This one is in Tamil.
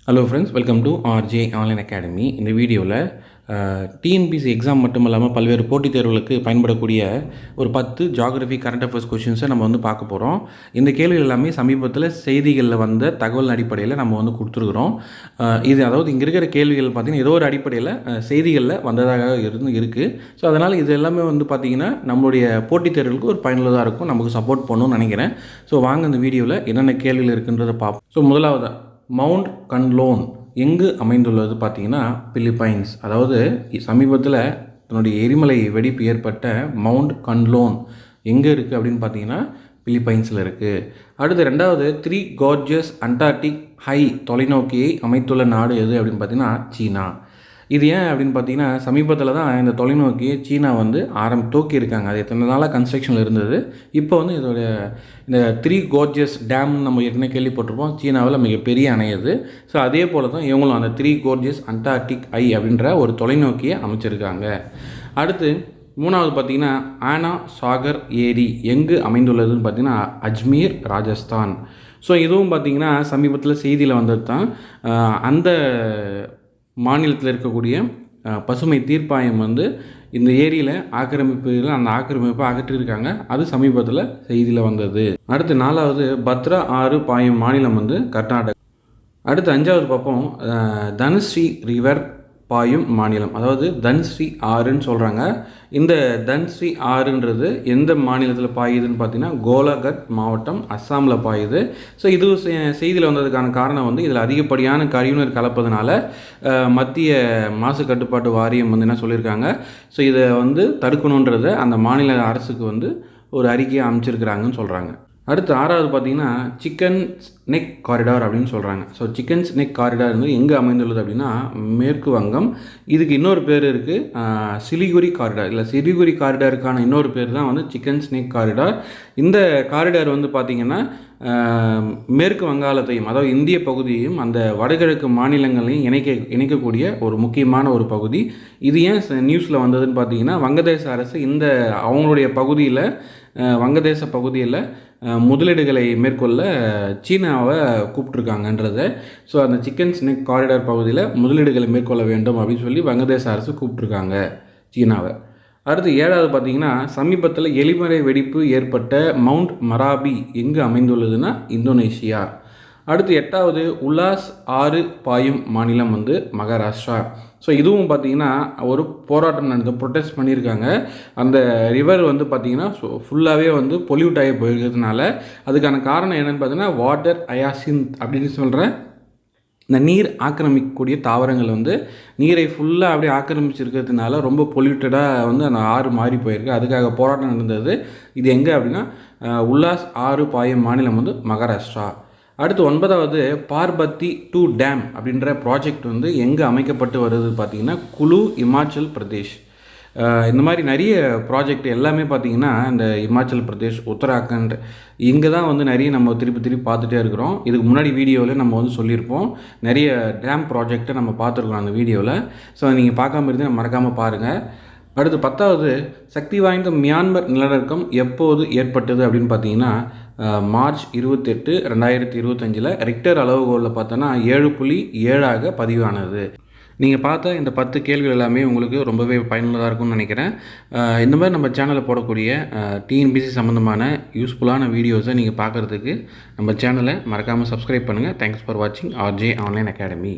Hello friends, welcome to RJ online academy. இந்த வீடியோவில் டிஎன்பிசி எக்ஸாம் மட்டும் இல்லாமல் பல்வேறு போட்டித் தேர்வுகளுக்கு பயன்படக்கூடிய ஒரு 10 ஜியாகிரஃபி கரண்ட் அஃபேர்ஸ் கொஷின்ஸை நம்ம பார்க்க போகிறோம். இந்த கேள்விகள் எல்லாமே சமீபத்தில் செய்திகளில் வந்த தகவல் அடிப்படையில் நம்ம கொடுத்துருக்குறோம். இது அதாவது இங்கே இருக்கிற கேள்விகள் பார்த்திங்கன்னா ஏதோ ஒரு அடிப்படையில் செய்திகளில் வந்ததாக இருக்குது. ஸோ அதனால் இது எல்லாமே பார்த்திங்கன்னா நம்மளுடைய போட்டித் தேர்வுகளுக்கு ஒரு பயனுள்ளதாக இருக்கும், நமக்கு சப்போர்ட் பண்ணணும்னு நினைக்கிறேன். ஸோ வாங்க இந்த வீடியோவில் என்னென்ன கேள்விகள் இருக்குன்றதை பார்ப்போம். ஸோ முதலாவது, மவுண்ட் கன்லோன் எங்கு அமைந்துள்ளது பார்த்தீங்கன்னா பிலிப்பைன்ஸ். அதாவது சமீபத்தில் தன்னுடைய எரிமலை வெடிப்பு ஏற்பட்ட மவுண்ட் கன்லோன் எங்கே இருக்குது அப்படின்னு பார்த்தீங்கன்னா பிலிப்பைன்ஸில் இருக்குது. அடுத்து ரெண்டாவது, 3 கார்ஜியஸ் அண்டார்டிக் ஹை தொலைநோக்கியை அமைத்துள்ள நாடு எது அப்படின்னு பார்த்தீங்கன்னா சீனா. இது ஏன் அப்படின்னு பார்த்தீங்கன்னா சமீபத்தில் தான் இந்த தொலைநோக்கியை சீனா தூக்கியிருக்காங்க. அது எத்தனை நாளாக கன்ஸ்ட்ரக்ஷனில் இருந்தது. இப்போ இதோடைய இந்த 3 கார்ஜியஸ் டேம் நம்ம ஏற்கனவே கேள்விப்பட்டிருப்போம், சீனாவில் மிகப்பெரிய அணை அது. ஸோ அதே போல் தான் இவங்களும் அந்த 3 கார்ஜியஸ் அண்டார்டிக் ஐ அப்படின்ற ஒரு தொலைநோக்கியை அமைச்சிருக்காங்க. அடுத்து மூணாவது பார்த்திங்கன்னா ஆனா சாகர் ஏரி எங்கு அமைந்துள்ளதுன்னு பார்த்திங்கன்னா அஜ்மீர், ராஜஸ்தான். ஸோ இதுவும் பார்த்திங்கன்னா சமீபத்தில் செய்தியில் வந்தது தான். அந்த மாநிலத்தில் இருக்கக்கூடிய பசுமை தீர்ப்பாயம் இந்த ஏரியில் அந்த ஆக்கிரமிப்பை அகற்றியிருக்காங்க. அது சமீபத்தில் செய்தியில் வந்தது. அடுத்து நாலாவது, பத்ரா ஆறு பாயும் மாநிலம் கர்நாடகா. அடுத்து அஞ்சாவது பார்ப்போம், தனுஸ்ரீ ரிவர் பாயும் மாநிலம், அதாவது தன்ஸ்ரீ ஆறுன்னு சொல்கிறாங்க. இந்த தன்ஸ்ரீ ஆறுன்றது எந்த மாநிலத்தில் பாயுதுன்னு பார்த்தீங்கன்னா கோலாகட் மாவட்டம், அஸ்ஸாமில் பாயுது. ஸோ இது செய்தியில் வந்ததுக்கான காரணம் இதில் அதிகப்படியான கழிவுநீர் கலப்பதனால மத்திய மாசு கட்டுப்பாட்டு வாரியம் என்ன சொல்லியிருக்காங்க, ஸோ இதை தடுக்கணுன்றதை அந்த மாநில அரசுக்கு ஒரு அறிக்கையை அமைச்சிருக்கிறாங்கன்னு சொல்கிறாங்க. அடுத்து ஆறாவது பார்த்திங்கன்னா சிக்கன் ஸ்னெக் காரிடார் அப்படின்னு சொல்கிறாங்க. ஸோ சிக்கன் ஸ்னெக் காரிடார் எங்கே அமைந்துள்ளது அப்படின்னா மேற்கு வங்கம். இதுக்கு இன்னொரு பேர் இருக்குது, சிலிகுரி காரிடார். இல்லை, சிலிகுரி காரிடாருக்கான இன்னொரு பேர் தான் சிக்கன் ஸ்னெக் காரிடார். இந்த காரிடார் பார்த்திங்கன்னா மேற்கு வங்காளத்தையும், அதாவது இந்திய பகுதியையும் அந்த வடகிழக்கு மாநிலங்களையும் இணைக்கக்கூடிய ஒரு முக்கியமான ஒரு பகுதி. இது ஏன் நியூஸில் வந்ததுன்னு பார்த்தீங்கன்னா வங்கதேச அரசு அவங்களுடைய பகுதியில், வங்கதேச பகுதியில் முதலீடுகளை மேற்கொள்ள சீனாவை கூப்பிட்ருக்காங்கன்றதை. ஸோ அந்த சிக்கன் ஸ்னெக் காரிடார் பகுதியில் முதலீடுகளை மேற்கொள்ள வேண்டும் அப்படின்னு சொல்லி வங்கதேச அரசு கூப்பிட்ருக்காங்க சீனாவை. அடுத்து ஏழாவது பார்த்திங்கன்னா சமீபத்தில் எரிமலை வெடிப்பு ஏற்பட்ட மவுண்ட் மராபி எங்கு அமைந்துள்ளதுன்னா இந்தோனேஷியா. அடுத்து எட்டாவது, உலாஸ் ஆறு பாயும் மாநிலம் மகாராஷ்டிரா. ஸோ இதுவும் பார்த்திங்கன்னா ஒரு போராட்டம் ப்ரொட்டஸ்ட் பண்ணியிருக்காங்க. அந்த ரிவர் பார்த்திங்கன்னா ஃபுல்லாகவே பொல்யூட் ஆகி போயிருக்கிறதுனால அதுக்கான காரணம் என்னென்னு பார்த்தீங்கன்னா வாட்டர் அயாசின்த் அப்படின்னு சொல்கிற இந்த நீர் ஆக்கிரமிக்கக்கூடிய தாவரங்கள் நீரை ஃபுல்லாக அப்படியே ஆக்கிரமிச்சிருக்கிறதுனால ரொம்ப பொல்யூட்டடாக அந்த ஆறு மாறி போயிருக்கு. அதுக்காக போராட்டம் நடந்தது. இது எங்கே அப்படின்னா உல்லாஸ் ஆறு பாயும் மாநிலம் மகாராஷ்டிரா. அடுத்து ஒன்பதாவது, பார்பத்தி 2 டேம் அப்படின்ற ப்ராஜெக்ட் எங்கே அமைக்கப்பட்டு வருது பார்த்திங்கன்னா குலு, இமாச்சல் பிரதேஷ். இந்த மாதிரி நிறைய ப்ராஜெக்ட் எல்லாமே பார்த்திங்கன்னா இந்த இமாச்சல் பிரதேஷ், உத்தராகண்ட் இங்கே தான் நிறைய நம்ம திருப்பி பார்த்துட்டே இருக்கிறோம். இதுக்கு முன்னாடி வீடியோவில் நம்ம சொல்லியிருப்போம், நிறைய டேம் ப்ராஜெக்டை நம்ம பார்த்துருக்கோம் அந்த வீடியோவில். ஸோ நீங்கள் பார்க்காம இருந்து மறக்காமல் பாருங்கள். அடுத்து 10வது, சக்தி வாய்ந்த மியான்மர் நிலநடுக்கம் எப்போது ஏற்பட்டது அப்படின்னு பார்த்தீங்கன்னா மார்ச் 28, 2025 ரிக்டர் அளவுகோலில் பார்த்தோன்னா 7.7 பதிவானது. நீங்கள் பார்த்த இந்த 10 கேள்விகள் எல்லாமே உங்களுக்கு ரொம்பவே பயனுள்ளதாக இருக்கும்னு நினைக்கிறேன். இந்த மாதிரி நம்ம சேனலில் போடக்கூடிய டிஎன்பிசி சம்மந்தமான யூஸ்ஃபுல்லான வீடியோஸை நீங்கள் பார்க்குறதுக்கு நம்ம சேனலை மறக்காமல் சப்ஸ்கிரைப் பண்ணுங்கள். தேங்க்ஸ் ஃபார் வாட்சிங் ஆர்ஜே ஆன்லைன் அகாடமி.